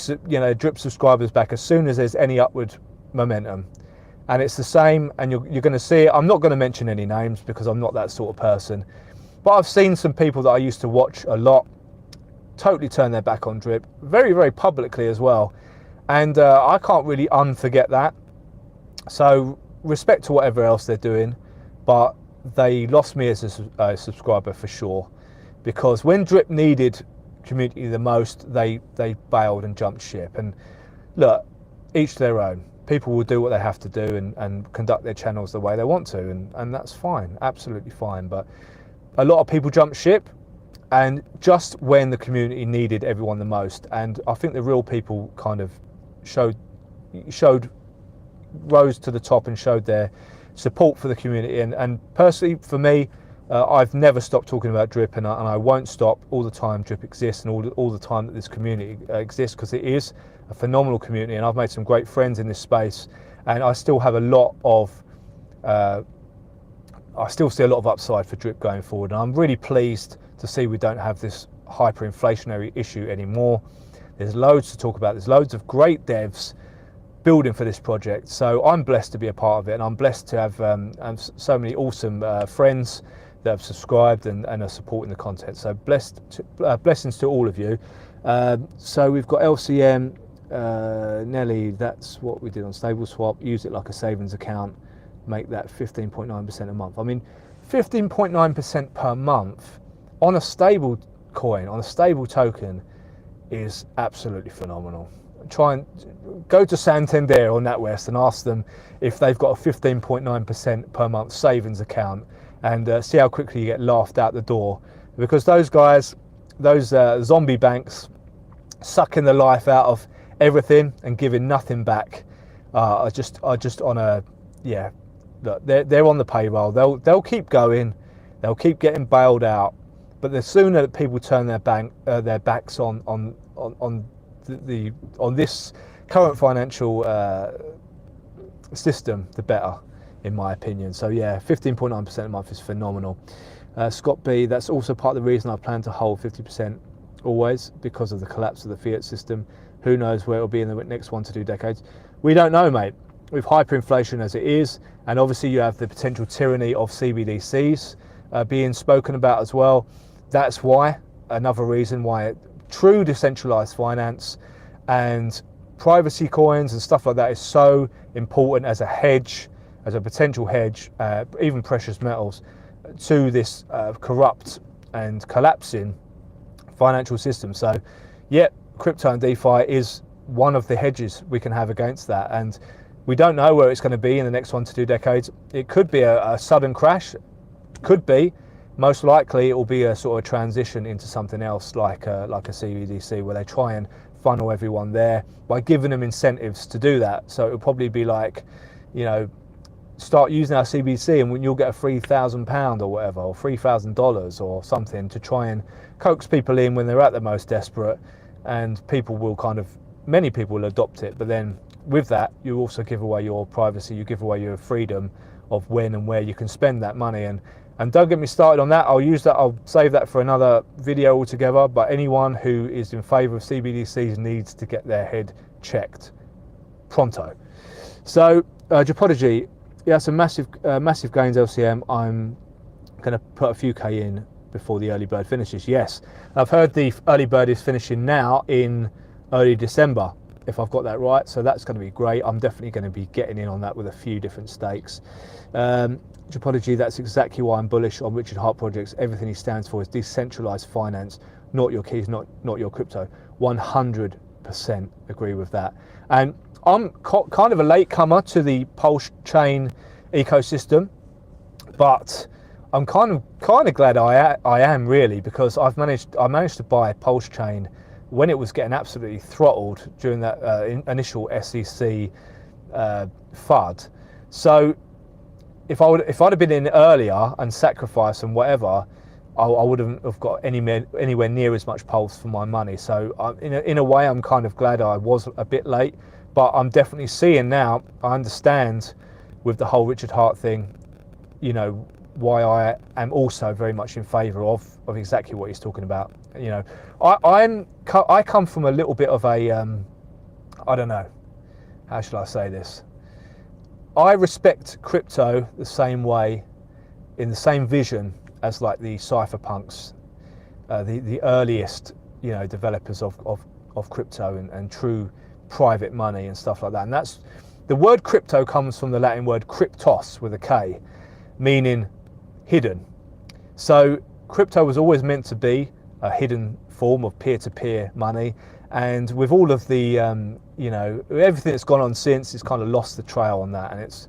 [SPEAKER 1] drip subscribers back as soon as there's any upward momentum. And it's the same, and you're going to see it. I'm not going to mention any names because I'm not that sort of person, but I've seen some people that I used to watch a lot totally turn their back on drip, very, very publicly as well. And I can't really unforget that. So respect to whatever else they're doing, but they lost me as a subscriber for sure, because when drip needed community the most, they bailed and jumped ship. And look, each their own. People will do what they have to do and conduct their channels the way they want to, and that's fine, absolutely fine. But a lot of people jumped ship, and just when the community needed everyone the most. And I think the real people kind of rose to the top and showed their support for the community. And personally, for me, I've never stopped talking about drip, and I won't stop. All the time drip exists, and all the time that this community exists, because it is a phenomenal community, and I've made some great friends in this space, and I still have a lot of I still see a lot of upside for drip going forward. And I'm really pleased to see we don't have this hyperinflationary issue anymore. There's loads to talk about. There's loads of great devs building for this project, so I'm blessed to be a part of it, and I'm blessed to have so many awesome friends that have subscribed and are supporting the content. So blessings to all of you. So we've got LCM, Nelly, that's what we did on Stable Swap. Use it like a savings account, make that 15.9% a month. I mean, 15.9% per month on a stable coin, on a stable token, is absolutely phenomenal. Try and go to Santander or NatWest and ask them if they've got a 15.9% per month savings account, and see how quickly you get laughed out the door, because those guys, those zombie banks, sucking the life out of everything and giving nothing back, are just on a, yeah, look, they're on the payroll. They'll keep going, they'll keep getting bailed out, but the sooner that people turn their backs on this current financial system, the better, in my opinion. So yeah, 15.9% a month is phenomenal. Scott B, that's also part of the reason I plan to hold 50% always, because of the collapse of the fiat system. Who knows where it'll be in the next 1 to 2 decades? We don't know, mate. With hyperinflation as it is, and obviously you have the potential tyranny of CBDCs being spoken about as well. That's why, another reason why true decentralized finance and privacy coins and stuff like that is so important as a hedge, as a potential hedge, even precious metals, to this corrupt and collapsing financial system. So yeah, crypto and DeFi is one of the hedges we can have against that, and we don't know where it's going to be in the next 1 to 2 decades. It could be a sudden crash, could be. Most likely it will be a sort of transition into something else, like a CBDC, where they try and funnel everyone there by giving them incentives to do that. So it'll probably be like, you know, start using our CBDC and you'll get a £3,000 or whatever, or $3,000 or something, to try and coax people in when they're at the most desperate. And people will many people will adopt it, but then with that you also give away your privacy, you give away your freedom of when and where you can spend that money. And don't get me started on that. I'll save that for another video altogether. But anyone who is in favor of CBDCs needs to get their head checked pronto. So Japodigy, yeah, some massive gains LCM. I'm going to put a few K in before the early bird finishes. Yes, I've heard the early bird is finishing now in early December, if I've got that right. So that's going to be great. I'm definitely going to be getting in on that with a few different stakes. Apology, that's exactly why I'm bullish on Richard Hart Projects. Everything he stands for is decentralized finance, not your keys, not your crypto. 100% agree with that. And I'm kind of a latecomer to the Pulse chain ecosystem, but I'm kind of glad I am really, because I managed to buy Pulse chain when it was getting absolutely throttled during that initial SEC FUD. So if I'd have been in earlier and sacrificed and whatever, I wouldn't have got anywhere near as much Pulse for my money. So in a way, I'm kind of glad I was a bit late, but I'm definitely seeing now. I understand with the whole Richard Hart thing, you know, why I am also very much in favour of exactly what he's talking about. You know, I come from a little bit of a I don't know, how should I say this? I respect crypto the same way, in the same vision as like the cypherpunks, the earliest, you know, developers of crypto and true private money and stuff like that. And that's, the word crypto comes from the Latin word cryptos with a K, meaning hidden. So crypto was always meant to be a hidden form of peer-to-peer money, and with all of the you know, everything that's gone on since, it's kind of lost the trail on that, and it's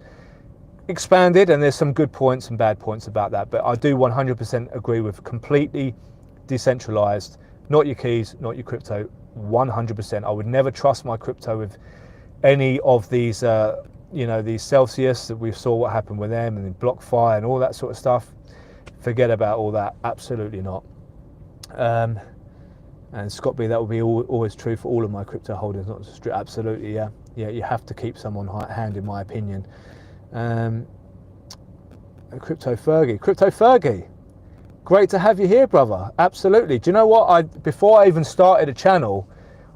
[SPEAKER 1] expanded, and there's some good points and bad points about that, but I do 100% agree with completely decentralized, not your keys, not your crypto. 100%. I would never trust my crypto with any of these you know, these Celsius that we saw what happened with them, and then BlockFi and all that sort of stuff. Forget about all that. Absolutely not. And Scott B, that will be always true for all of my crypto holdings, not just absolutely, yeah. You have to keep someone on hand, in my opinion. Crypto Fergie, great to have you here, brother. Absolutely. Do you know what? Before I even started a channel,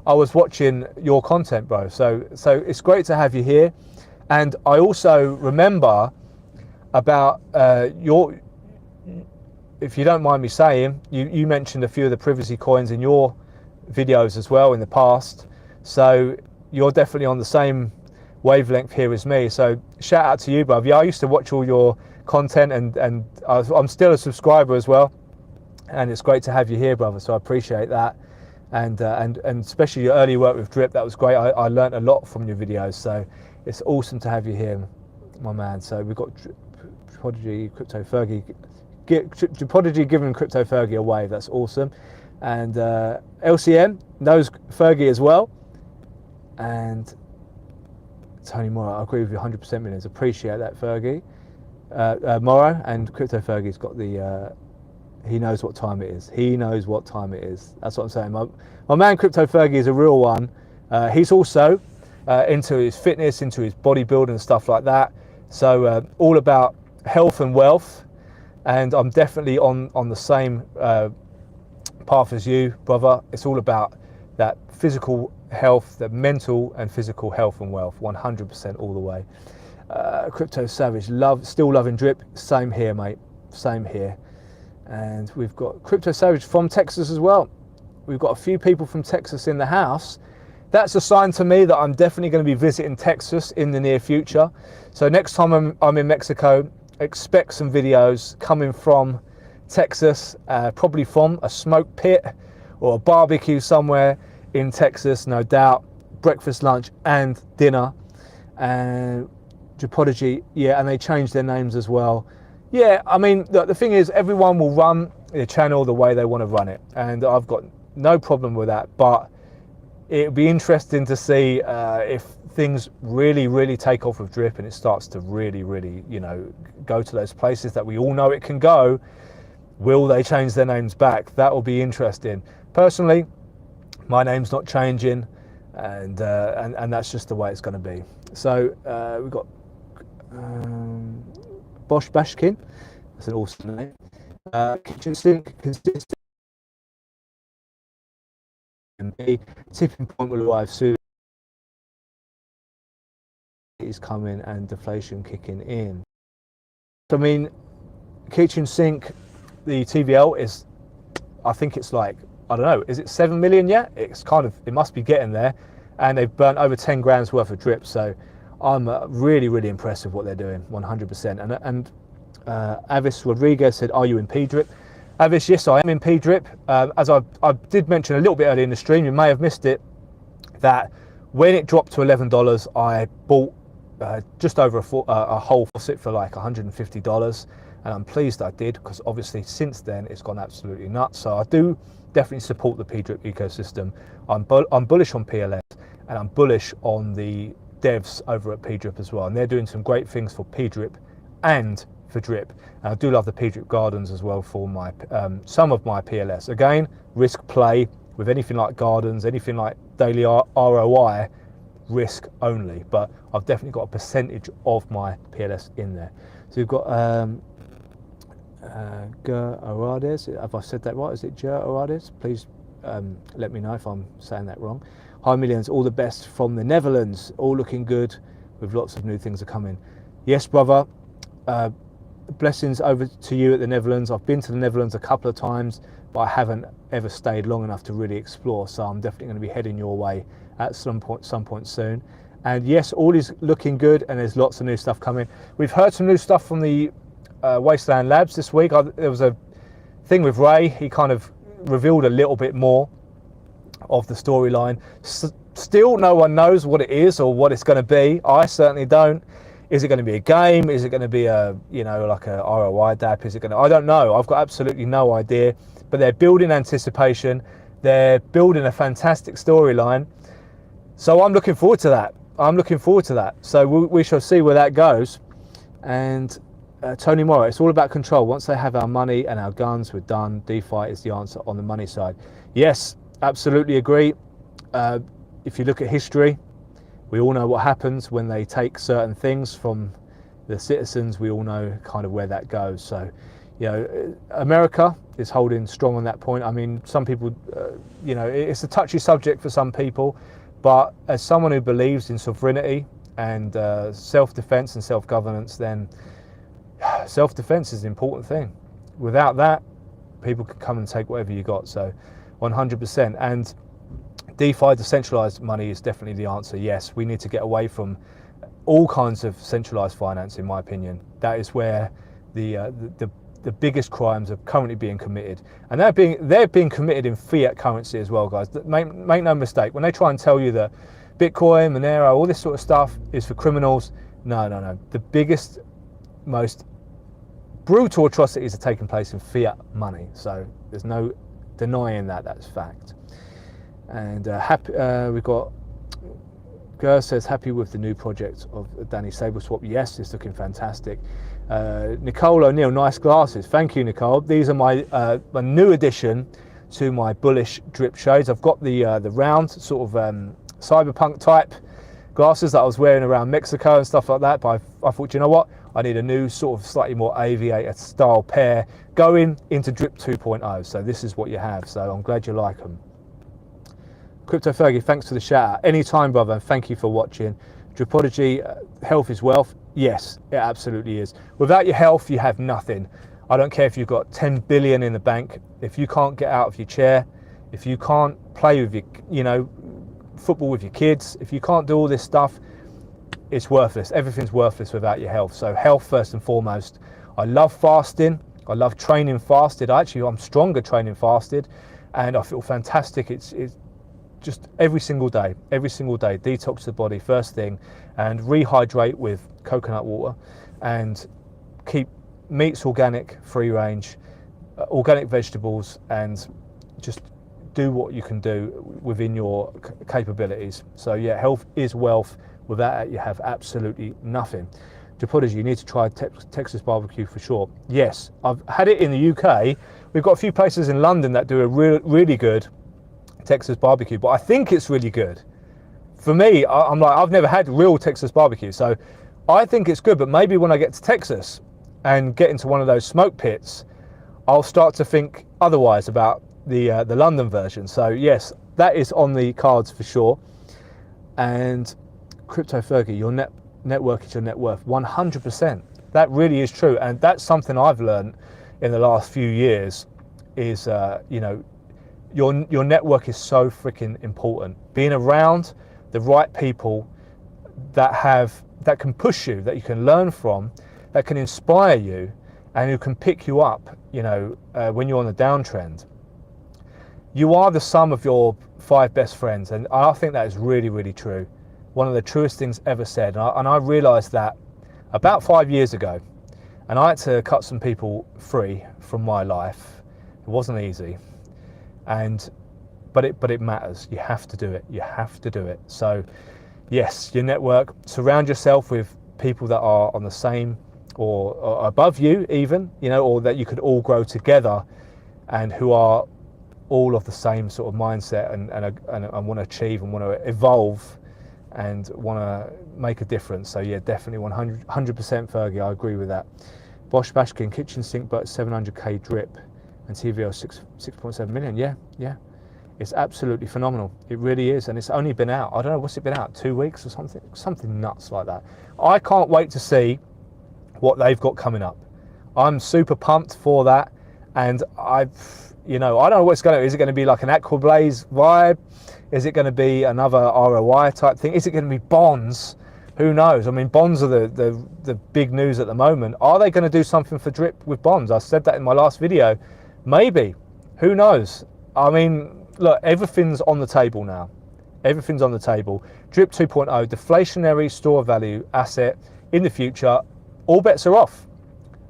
[SPEAKER 1] I was watching your content, bro. So it's great to have you here. And I also remember about if you don't mind me saying, you mentioned a few of the privacy coins in your videos as well in the past. So you're definitely on the same wavelength here as me. So shout out to you, bruv. Yeah, I used to watch all your content, and I'm still a subscriber as well. And it's great to have you here, brother. So I appreciate that. And especially your early work with Drip, that was great. I learned a lot from your videos. So it's awesome to have you here, my man. So we've got Prodigy, Crypto Fergie. Prodigy giving Crypto Fergie a wave. That's awesome. And LCM knows Fergie as well. And Tony Morrow, I agree with you 100%, Millions. Appreciate that, Fergie. Morrow, and Crypto Fergie's got the, he knows what time it is. He knows what time it is. That's what I'm saying. My man Crypto Fergie is a real one. He's also into his fitness, into his bodybuilding and stuff like that. So all about health and wealth. And I'm definitely on the same path as you, brother. It's all about that physical health, the mental and physical health and wealth, 100% all the way. Crypto Savage, still loving Drip. Same here, mate. Same here. And we've got Crypto Savage from Texas as well. We've got a few people from Texas in the house. That's a sign to me that I'm definitely going to be visiting Texas in the near future. So next time I'm in Mexico, expect some videos coming from Texas, probably from a smoke pit or a barbecue somewhere in Texas, no doubt. Breakfast, lunch and dinner. And Prodigy, yeah, and they changed their names as well. Yeah, I mean, the thing is, everyone will run the channel the way they want to run it, and I've got no problem with that, but it'll be interesting to see if things really take off with Drip and it starts to really, you know, go to those places that we all know it can go. Will they change their names back? That will be interesting. Personally, my name's not changing, and that's just the way it's going to be. So we've got Bosch Bashkin. That's an awesome name. Kitchen sink, consistent. Tipping point will arrive soon. Is coming and deflation kicking in. So, I mean, kitchen sink, the TVL is, I think it's like, I don't know, is it 7 million yet? It's kind of, it must be getting there. And they've burnt over 10 grand's worth of drip. So I'm really, really impressed with what they're doing, 100%. And Avis Rodriguez said, are you in P-drip? Avis, yes, I am in P-drip. As I did mention a little bit earlier in the stream, you may have missed it, that when it dropped to $11, I bought just over a whole faucet for like $150. And I'm pleased I did, because obviously since then it's gone absolutely nuts. So I do definitely support the P-drip ecosystem. I'm bullish on PLS, and I'm bullish on the devs over at P-drip as well. And they're doing some great things for P-drip and for drip. And I do love the P-drip gardens as well for my some of my PLS. Again, risk play with anything like gardens, anything like daily ROI, risk only. But I've definitely got a percentage of my PLS in there. So you've got Ger Arades, have I said that right? Is it Ger Arades? Please let me know if I'm saying that wrong. Hi Millionz, all the best from the Netherlands, all looking good with lots of new things are coming. Yes, brother, blessings over to you at the Netherlands. I've been to the Netherlands a couple of times, but I haven't ever stayed long enough to really explore, so I'm definitely going to be heading your way at some point soon. And yes, all is looking good, and there's lots of new stuff coming. We've heard some new stuff from the Wasteland Labs this week. There was a thing with Ray. He kind of revealed a little bit more of the storyline. Still, no one knows what it is or what it's going to be. I certainly don't. Is it going to be a game? Is it going to be a, you know, like a ROI DAP? Is it going to? I don't know. I've got absolutely no idea. But they're building anticipation. They're building a fantastic storyline. So I'm looking forward to that. I'm looking forward to that. So we shall see where that goes. And Tony Morrow, it's all about control. Once they have our money and our guns, we're done. DeFi is the answer on the money side. Yes, absolutely agree. If you look at history, we all know what happens when they take certain things from the citizens. We all know kind of where that goes. So, you know, America is holding strong on that point. I mean, some people, you know, it's a touchy subject for some people, but as someone who believes in sovereignty and self-defense and self-governance, then self-defense is an important thing. Without that, people can come and take whatever you got. So 100%. And DeFi, decentralized money, is definitely the answer. Yes, we need to get away from all kinds of centralized finance, in my opinion. That is where the biggest crimes are currently being committed, and they're being committed in fiat currency as well, guys. Make no mistake, when they try and tell you that Bitcoin, Monero, all this sort of stuff is for criminals, no. The biggest, most brutal atrocities are taking place in fiat money. So there's no denying that. That's fact. And we've got Ger says happy with the new project of Danny SableSwap. Yes, it's looking fantastic. Nicole O'Neill, nice glasses. Thank you, Nicole. These are my new addition to my bullish drip shades. I've got the round sort of cyberpunk type glasses that I was wearing around Mexico and stuff like that. But I thought, you know what? I need a new sort of slightly more aviator style pair going into Drip 2.0. So this is what you have. So I'm glad you like them. Crypto Fergie, thanks for the shout out. Anytime, brother, and thank you for watching. Dripology, health is wealth. Yes, it absolutely is. Without your health, you have nothing. I don't care if you've got 10 billion in the bank. If you can't get out of your chair, if you can't play with your, you know, football with your kids, if you can't do all this stuff, it's worthless. Everything's worthless without your health. So health first and foremost. I love fasting. I love training fasted. Actually, I'm stronger training fasted, and I feel fantastic. It's just every single day, detox the body first thing, and rehydrate with coconut water, and keep meats organic, free range, organic vegetables, and just do what you can do within your capabilities. So yeah, health is wealth. Without it, you have absolutely nothing. Dripology, you need to try Texas barbecue for sure. Yes, I've had it in the UK. We've got a few places in London that do a really good Texas barbecue, but I think it's really good. For me, I'm like, I've never had real Texas barbecue, so I think it's good. But maybe when I get to Texas and get into one of those smoke pits, I'll start to think otherwise about the London version. So yes, that is on the cards for sure. And Crypto Fergie, your network is your net worth. 100%. That really is true, and that's something I've learned in the last few years. Is you know, your network is so freaking important. Being around the right people that can push you, that you can learn from, that can inspire you, and who can pick you up, you know, when you're on the downtrend. You are the sum of your 5 best friends, and I think that is really, really true. One of the truest things ever said, and I realised that about 5 years ago, and I had to cut some people free from my life. It wasn't easy, but it matters. You have to do it. You have to do it. So, yes, your network. Surround yourself with people that are on the same or above you, even, you know, or that you could all grow together, and who are all of the same sort of mindset and want to achieve and want to evolve and want to make a difference. So yeah, definitely 100% Fergie, I agree with that. Bosch Bashkin, kitchen sink but 700k drip and TVO 6.7 million. Yeah, it's absolutely phenomenal. It really is, and it's only been out, I don't know, what's it been out, 2 weeks or something nuts like that. I can't wait to see what they've got coming up. I'm super pumped for that, and you know, I don't know what's going to, is it going to be like an Aquablaze vibe? Is it going to be another ROI type thing? Is it going to be bonds? Who knows? I mean, bonds are the big news at the moment. Are they going to do something for drip with bonds? I said that in my last video. Maybe. Who knows? I mean, look, everything's on the table now. Everything's on the table. Drip 2.0, deflationary store value asset in the future. All bets are off.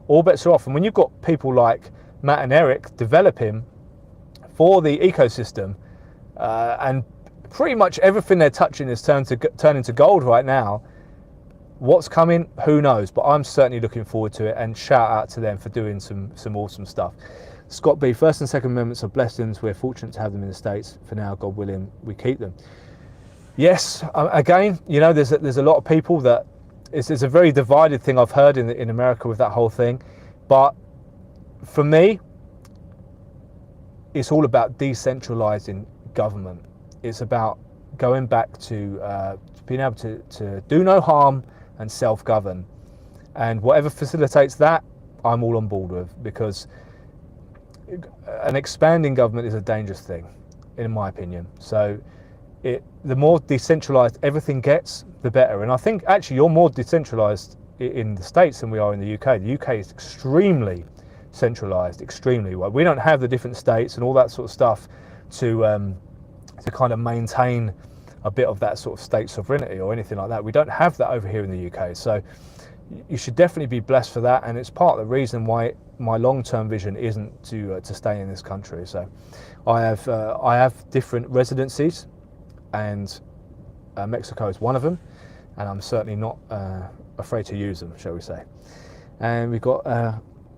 [SPEAKER 1] All bets are off. And when you've got people like Matt and Eric developing for the ecosystem, and pretty much everything they're touching is turned into gold right now. What's coming, who knows, but I'm certainly looking forward to it, and shout out to them for doing some awesome stuff. Scott B, First and Second Amendments are blessings. We're fortunate to have them in the States. For now, God willing, we keep them. Yes, again, you know, there's a lot of people that it's a very divided thing I've heard in America with that whole thing, but for me, it's all about decentralizing government. It's about going back to being able to do no harm and self-govern. And whatever facilitates that, I'm all on board with, because an expanding government is a dangerous thing, in my opinion. So the more decentralized everything gets, the better. And I think actually you're more decentralized in the States than we are in the UK. The UK is extremely centralized, extremely well. We don't have the different states and all that sort of stuff to kind of maintain a bit of that sort of state sovereignty or anything like that. We don't have that over here in the UK. So you should definitely be blessed for that, and it's part of the reason why my long-term vision isn't to stay in this country. So I have different residencies, and Mexico is one of them, and I'm certainly not afraid to use them, shall we say. And we've got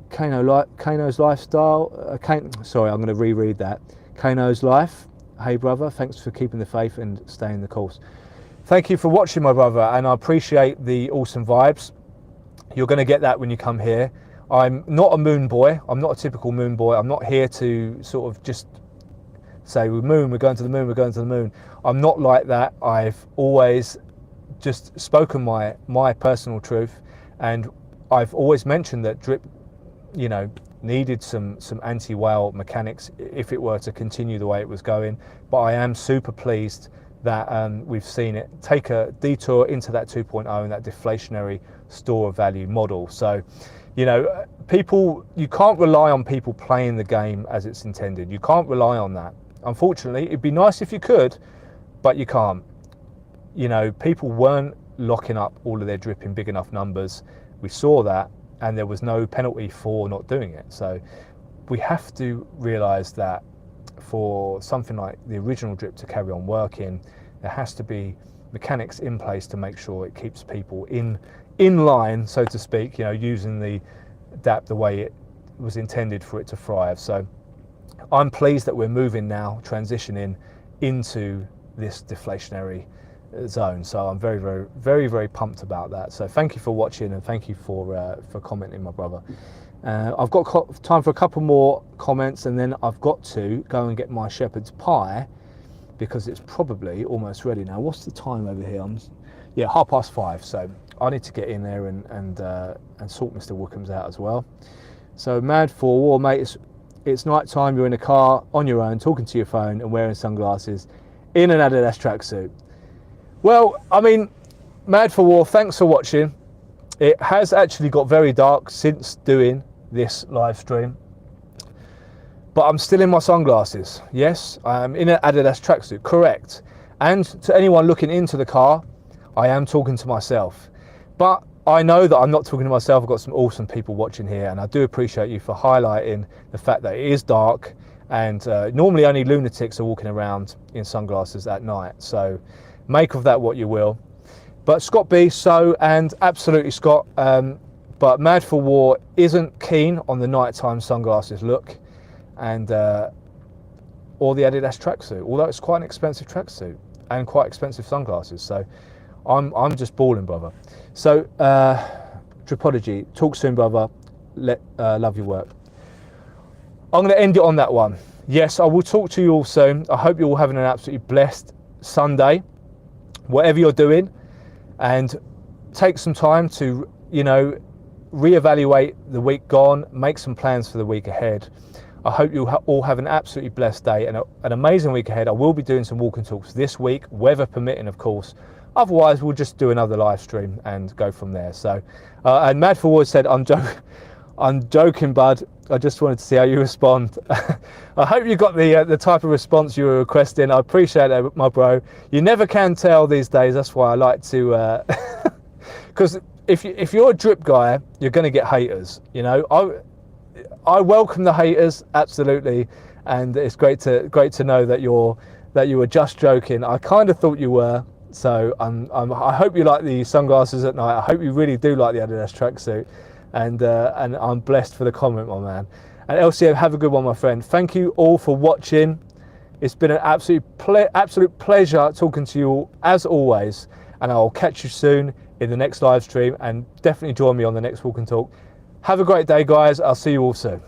[SPEAKER 1] Kano's Lifestyle. Sorry, I'm going to reread that. Kano's Life. Hey brother, thanks for keeping the faith and staying the course. Thank you for watching, my brother, and I appreciate the awesome vibes. You're going to get that when you come here. I'm not a moon boy. I'm not a typical moon boy. I'm not here to sort of just say, we're going to the moon, we're going to the moon. I'm not like that. I've always just spoken my personal truth, and I've always mentioned that drip, you know, needed some anti-whale mechanics if it were to continue the way it was going. But I am super pleased that we've seen it take a detour into that 2.0 and that deflationary store of value model. So, you know, you can't rely on people playing the game as it's intended. You can't rely on that. Unfortunately, it'd be nice if you could, but you can't. You know, people weren't locking up all of their drip in big enough numbers. We saw that, and there was no penalty for not doing it. So we have to realize that for something like the original drip to carry on working, there has to be mechanics in place to make sure it keeps people in line, so to speak, you know, using the DAP the way it was intended for it to thrive. So I'm pleased that we're moving now, transitioning into this deflationary zone. So I'm very, very, very, very pumped about that. So thank you for watching, and thank you for commenting, my brother. I've got time for a couple more comments, and then I've got to go and get my shepherd's pie because it's probably almost ready now. What's the time over here? Yeah, 5:30. So I need to get in there and sort Mr. Wookham's out as well. So mad for war, mate. It's night time. You're in a car on your own, talking to your phone and wearing sunglasses in an Adidas tracksuit. Well, I mean, mad for war. Thanks for watching. It has actually got very dark since doing this live stream, but I'm still in my sunglasses. Yes, I am in an Adidas tracksuit, correct. And to anyone looking into the car, I am talking to myself. But I know that I'm not talking to myself. I've got some awesome people watching here, and I do appreciate you for highlighting the fact that it is dark, and normally only lunatics are walking around in sunglasses at night. So make of that what you will. But Scott B, so, and absolutely Scott, but Mad for War isn't keen on the nighttime sunglasses look, and or the Adidas tracksuit, although it's quite an expensive tracksuit and quite expensive sunglasses. So I'm just balling, brother. So Tripology, talk soon, brother. Love your work. I'm going to end it on that one. Yes, I will talk to you all soon. I hope you're all having an absolutely blessed Sunday, whatever you're doing, and take some time to, you know, reevaluate the week gone, make some plans for the week ahead. I hope you all have an absolutely blessed day and an amazing week ahead. I will be doing some walk and talks this week, weather permitting, of course. Otherwise, we'll just do another live stream and go from there. So, and Mad for War said, I'm joking, bud. I just wanted to see how you respond. I hope you got the type of response you were requesting. I appreciate it, my bro. You never can tell these days. That's why I like to, because if you're a drip guy, you're going to get haters. You know, I welcome the haters, absolutely, and it's great to know that you were just joking. I kind of thought you were. So I hope you like the sunglasses at night. I hope you really do like the Adidas tracksuit. And I'm blessed for the comment, my man. And LCO, have a good one, my friend. Thank you all for watching. It's been an absolute pleasure talking to you all, as always. And I'll catch you soon in the next live stream. And definitely join me on the next Walk and Talk. Have a great day, guys. I'll see you all soon.